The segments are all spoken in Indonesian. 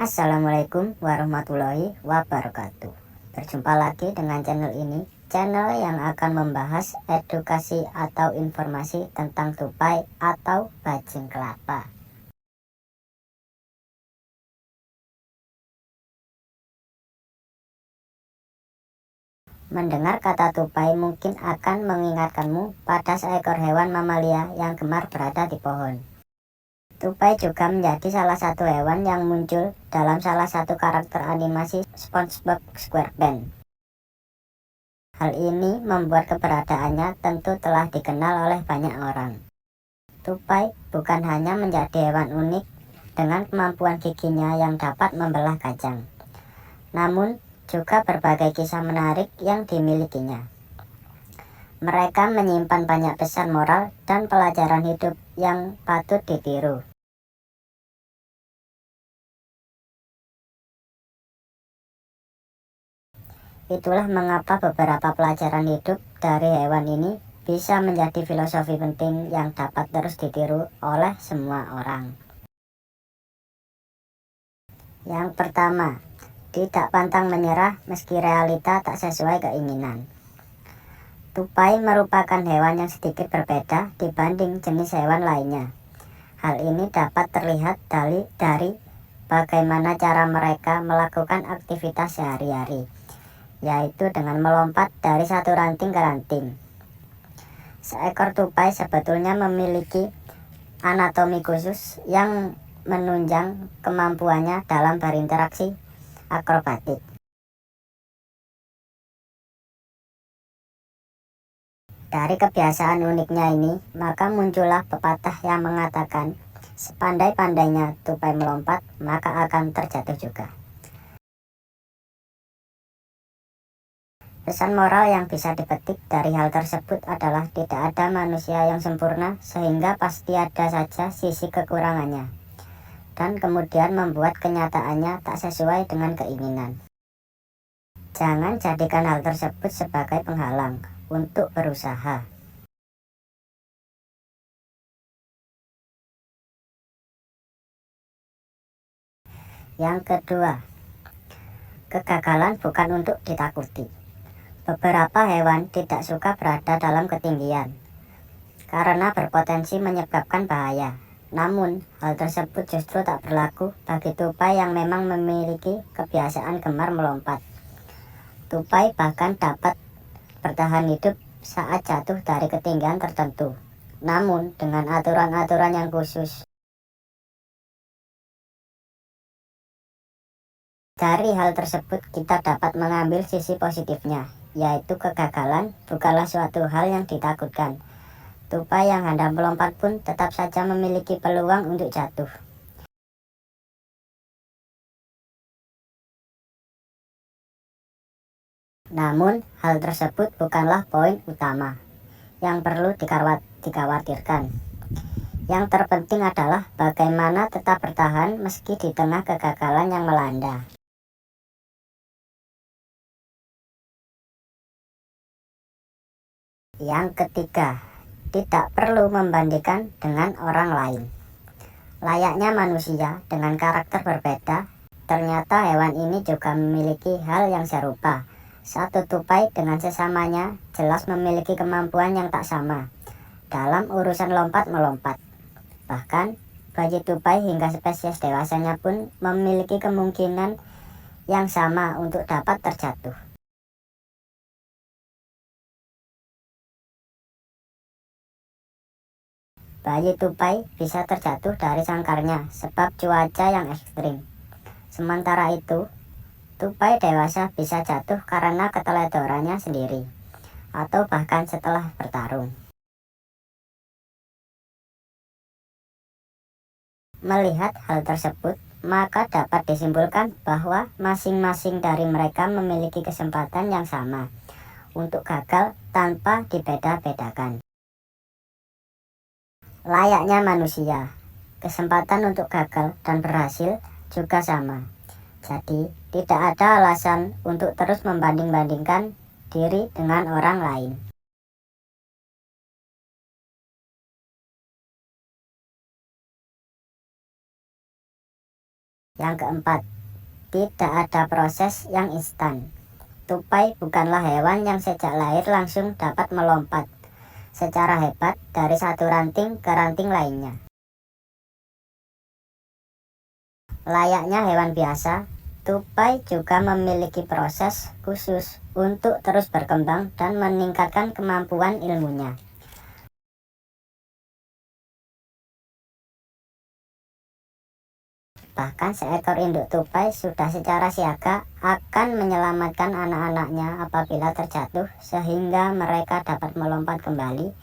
Assalamualaikum warahmatullahi wabarakatuh. Berjumpa lagi dengan channel ini, channel yang akan membahas edukasi atau informasi tentang tupai atau bajing kelapa. Mendengar kata tupai mungkin akan mengingatkanmu pada seekor hewan mamalia yang gemar berada di pohon. Tupai juga menjadi salah satu hewan yang muncul dalam salah satu karakter animasi SpongeBob SquarePants. Hal ini membuat keberadaannya tentu telah dikenal oleh banyak orang. Tupai bukan hanya menjadi hewan unik dengan kemampuan giginya yang dapat membelah kacang, namun juga berbagai kisah menarik yang dimilikinya. Mereka menyimpan banyak pesan moral dan pelajaran hidup yang patut ditiru. Itulah mengapa beberapa pelajaran hidup dari hewan ini bisa menjadi filosofi penting yang dapat terus ditiru oleh semua orang. Yang pertama, tidak pantang menyerah meski realita tak sesuai keinginan. Tupai merupakan hewan yang sedikit berbeda dibanding jenis hewan lainnya. Hal ini dapat terlihat dari bagaimana cara mereka melakukan aktivitas sehari-hari, yaitu dengan melompat dari satu ranting ke ranting. Seekor tupai sebetulnya memiliki anatomi khusus yang menunjang kemampuannya dalam berinteraksi akrobatik. Dari kebiasaan uniknya ini, maka muncullah pepatah yang mengatakan, sepandai-pandainya tupai melompat, maka akan terjatuh juga. Pesan moral yang bisa dipetik dari hal tersebut adalah tidak ada manusia yang sempurna, sehingga pasti ada saja sisi kekurangannya, dan kemudian membuat kenyataannya tak sesuai dengan keinginan. Jangan jadikan hal tersebut sebagai penghalang untuk berusaha. Yang kedua, kegagalan bukan untuk ditakuti. Beberapa hewan tidak suka berada dalam ketinggian karena berpotensi menyebabkan bahaya. Namun, hal tersebut justru tak berlaku bagi tupai yang memang memiliki kebiasaan gemar melompat. Tupai bahkan dapat bertahan hidup saat jatuh dari ketinggian tertentu, namun dengan aturan-aturan yang khusus. Dari hal tersebut kita dapat mengambil sisi positifnya, yaitu kegagalan bukanlah suatu hal yang ditakutkan. Tupai yang hendak melompat pun tetap saja memiliki peluang untuk jatuh. Namun, hal tersebut bukanlah poin utama yang perlu dikhawatirkan. Yang terpenting adalah bagaimana tetap bertahan meski di tengah kegagalan yang melanda. Yang ketiga, tidak perlu membandingkan dengan orang lain. Layaknya manusia dengan karakter berbeda, ternyata hewan ini juga memiliki hal yang serupa. Satu tupai dengan sesamanya jelas memiliki kemampuan yang tak sama dalam urusan lompat-melompat. Bahkan, bayi tupai hingga spesies dewasanya pun memiliki kemungkinan yang sama untuk dapat terjatuh. Bayi tupai bisa terjatuh dari sangkarnya sebab cuaca yang ekstrim. Sementara itu, tupai dewasa bisa jatuh karena keteledorannya sendiri, atau bahkan setelah bertarung. Melihat hal tersebut, maka dapat disimpulkan bahwa masing-masing dari mereka memiliki kesempatan yang sama untuk gagal tanpa dibeda-bedakan. Layaknya manusia, kesempatan untuk gagal dan berhasil juga sama. Jadi, tidak ada alasan untuk terus membanding-bandingkan diri dengan orang lain. Yang keempat, tidak ada proses yang instan. Tupai bukanlah hewan yang sejak lahir langsung dapat melompat secara hebat dari satu ranting ke ranting lainnya. Layaknya hewan biasa, tupai juga memiliki proses khusus untuk terus berkembang dan meningkatkan kemampuan ilmunya. Bahkan seekor induk tupai sudah secara siaga akan menyelamatkan anak-anaknya apabila terjatuh sehingga mereka dapat melompat kembali.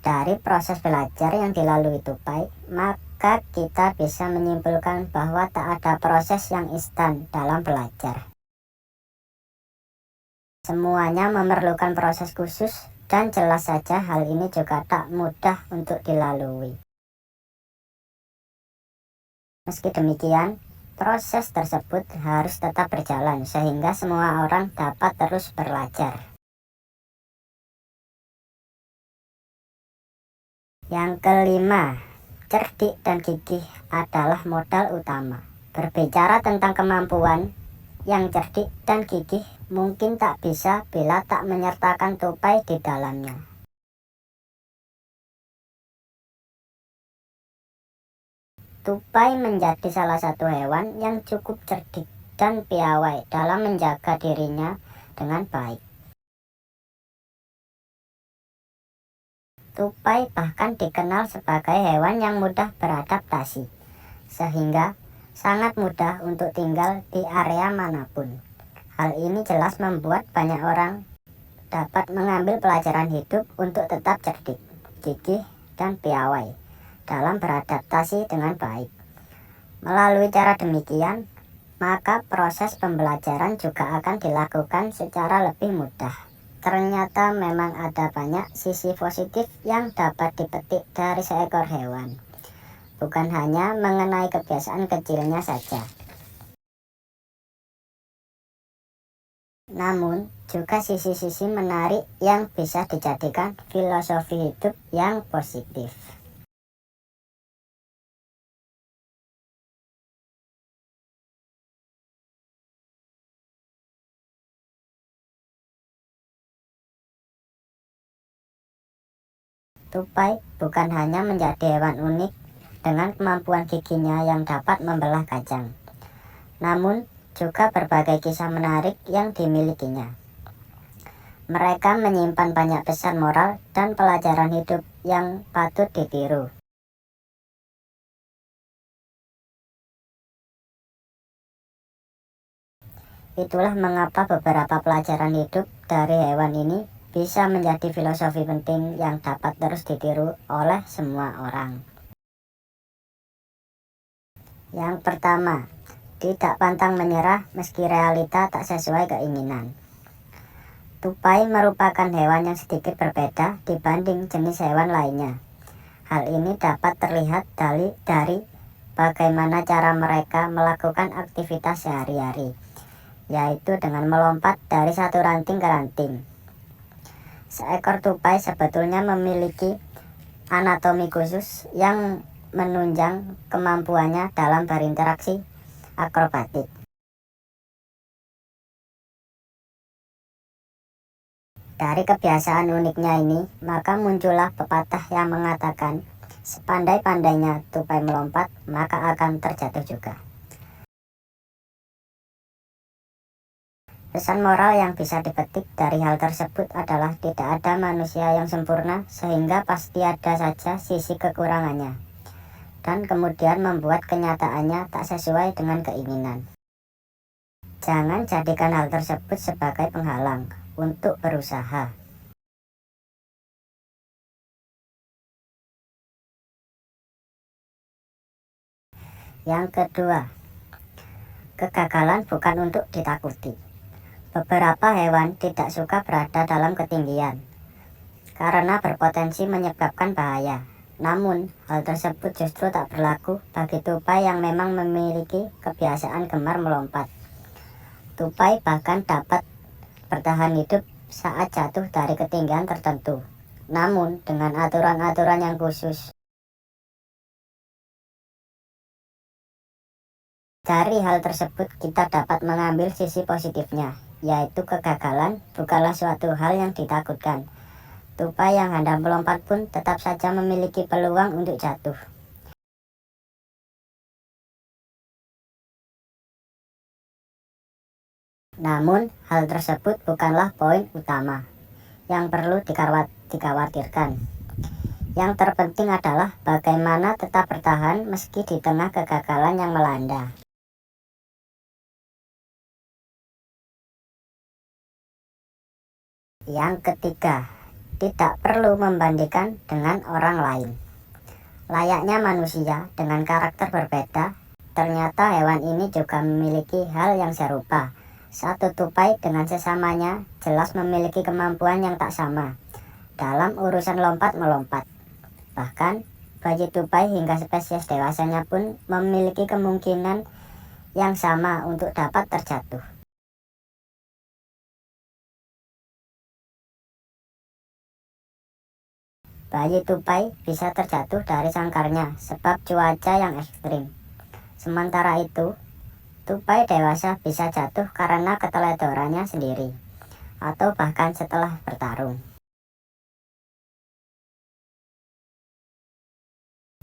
Dari proses belajar yang dilalui tupai, maka kita bisa menyimpulkan bahwa tak ada proses yang instan dalam belajar. Semuanya memerlukan proses khusus dan jelas saja hal ini juga tak mudah untuk dilalui. Meski demikian, proses tersebut harus tetap berjalan sehingga semua orang dapat terus belajar. Yang kelima, cerdik dan gigih adalah modal utama. Berbicara tentang kemampuan, yang cerdik dan gigih mungkin tak bisa bila tak menyertakan tupai di dalamnya. Tupai menjadi salah satu hewan yang cukup cerdik dan piawai dalam menjaga dirinya dengan baik. Tupai bahkan dikenal sebagai hewan yang mudah beradaptasi, sehingga sangat mudah untuk tinggal di area manapun. Hal ini jelas membuat banyak orang dapat mengambil pelajaran hidup untuk tetap cerdik, gigih, dan piawai dalam beradaptasi dengan baik. Melalui cara demikian, maka proses pembelajaran juga akan dilakukan secara lebih mudah. Ternyata memang ada banyak sisi positif yang dapat dipetik dari seekor hewan, bukan hanya mengenai kebiasaan kecilnya saja. Namun, juga sisi-sisi menarik yang bisa dijadikan filosofi hidup yang positif. Tupai bukan hanya menjadi hewan unik dengan kemampuan giginya yang dapat membelah kacang, namun juga berbagai kisah menarik yang dimilikinya. Mereka menyimpan banyak pesan moral dan pelajaran hidup yang patut ditiru. Itulah mengapa beberapa pelajaran hidup dari hewan ini bisa menjadi filosofi penting yang dapat terus ditiru oleh semua orang. Yang pertama, tidak pantang menyerah meski realita tak sesuai keinginan. Tupai merupakan hewan yang sedikit berbeda dibanding jenis hewan lainnya. Hal ini dapat terlihat dari bagaimana cara mereka melakukan aktivitas sehari-hari, yaitu dengan melompat dari satu ranting ke ranting. Seekor tupai sebetulnya memiliki anatomi khusus yang menunjang kemampuannya dalam berinteraksi akrobatik. Dari kebiasaan uniknya ini, maka muncullah pepatah yang mengatakan, sepandai-pandainya tupai melompat, maka akan terjatuh juga. Pesan moral yang bisa dipetik dari hal tersebut adalah tidak ada manusia yang sempurna sehingga pasti ada saja sisi kekurangannya, dan kemudian membuat kenyataannya tak sesuai dengan keinginan. Jangan jadikan hal tersebut sebagai penghalang untuk berusaha. Yang kedua, kegagalan bukan untuk ditakuti. Beberapa hewan tidak suka berada dalam ketinggian karena berpotensi menyebabkan bahaya. Namun, hal tersebut justru tak berlaku bagi tupai yang memang memiliki kebiasaan gemar melompat. Tupai bahkan dapat bertahan hidup saat jatuh dari ketinggian tertentu, namun dengan aturan-aturan yang khusus. Dari hal tersebut kita dapat mengambil sisi positifnya, yaitu kegagalan bukanlah suatu hal yang ditakutkan. Tupai yang hendak melompat pun tetap saja memiliki peluang untuk jatuh. Namun, hal tersebut bukanlah poin utama yang perlu dikhawatirkan. Yang terpenting adalah bagaimana tetap bertahan meski di tengah kegagalan yang melanda. Yang ketiga, tidak perlu membandingkan dengan orang lain. Layaknya manusia dengan karakter berbeda, ternyata hewan ini juga memiliki hal yang serupa. Satu tupai dengan sesamanya jelas memiliki kemampuan yang tak sama dalam urusan lompat-melompat. Bahkan, bayi tupai hingga spesies dewasanya pun memiliki kemungkinan yang sama untuk dapat terjatuh. Bayi tupai bisa terjatuh dari sangkarnya sebab cuaca yang ekstrim. Sementara itu, tupai dewasa bisa jatuh karena keteledorannya sendiri, atau bahkan setelah bertarung.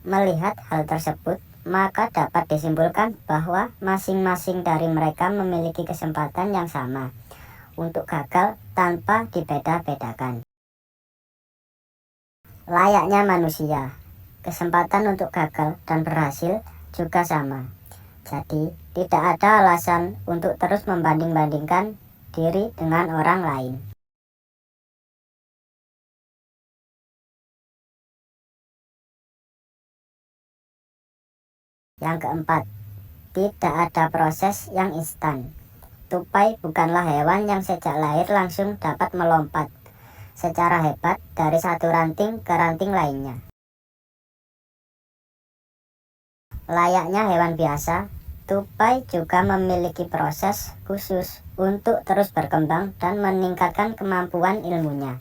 Melihat hal tersebut, maka dapat disimpulkan bahwa masing-masing dari mereka memiliki kesempatan yang sama untuk gagal tanpa dibeda-bedakan. Layaknya manusia, kesempatan untuk gagal dan berhasil juga sama. Jadi, tidak ada alasan untuk terus membanding-bandingkan diri dengan orang lain. Yang keempat, tidak ada proses yang instan. Tupai bukanlah hewan yang sejak lahir langsung dapat melompat secara hebat dari satu ranting ke ranting lainnya. Layaknya hewan biasa, tupai juga memiliki proses khusus untuk terus berkembang dan meningkatkan kemampuan ilmunya.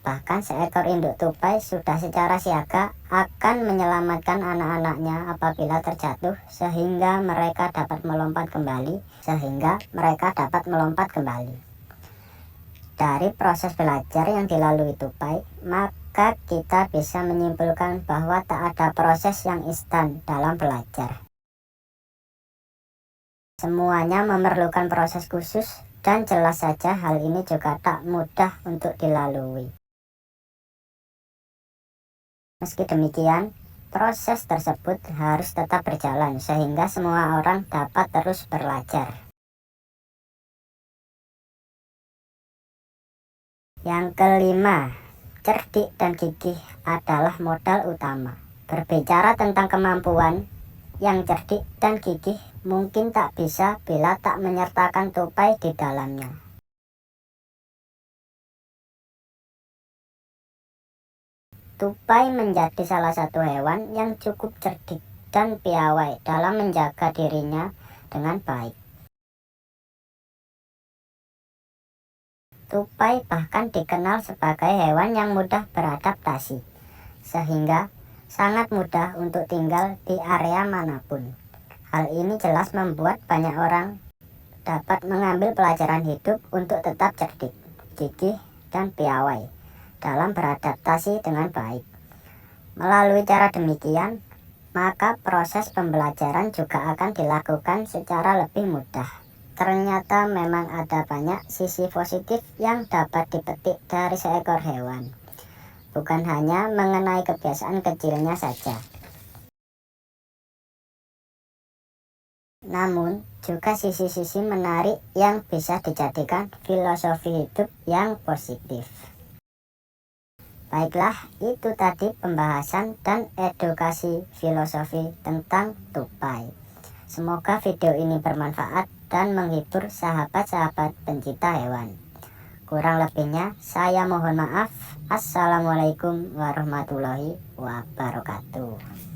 Bahkan seekor induk tupai sudah secara siaga akan menyelamatkan anak-anaknya apabila terjatuh sehingga mereka dapat melompat kembali. Dari proses belajar yang dilalui tupai, maka kita bisa menyimpulkan bahwa tak ada proses yang instan dalam belajar. Semuanya memerlukan proses khusus dan jelas saja hal ini juga tak mudah untuk dilalui. Meski demikian, proses tersebut harus tetap berjalan sehingga semua orang dapat terus belajar. Yang kelima, cerdik dan gigih adalah modal utama. Berbicara tentang kemampuan, yang cerdik dan gigih mungkin tak bisa bila tak menyertakan tupai di dalamnya. Tupai menjadi salah satu hewan yang cukup cerdik dan piawai dalam menjaga dirinya dengan baik. Tupai bahkan dikenal sebagai hewan yang mudah beradaptasi, sehingga sangat mudah untuk tinggal di area manapun. Hal ini jelas membuat banyak orang dapat mengambil pelajaran hidup untuk tetap cerdik, gigih, dan piawai dalam beradaptasi dengan baik. Melalui cara demikian, maka proses pembelajaran juga akan dilakukan secara lebih mudah. Ternyata memang ada banyak sisi positif yang dapat dipetik dari seekor hewan, bukan hanya mengenai kebiasaan kecilnya saja. Namun, juga sisi-sisi menarik yang bisa dijadikan filosofi hidup yang positif. Baiklah, itu tadi pembahasan dan edukasi filosofi tentang tupai. Semoga video ini bermanfaat dan menghibur sahabat-sahabat pencinta hewan. Kurang lebihnya, saya mohon maaf. Assalamualaikum warahmatullahi wabarakatuh.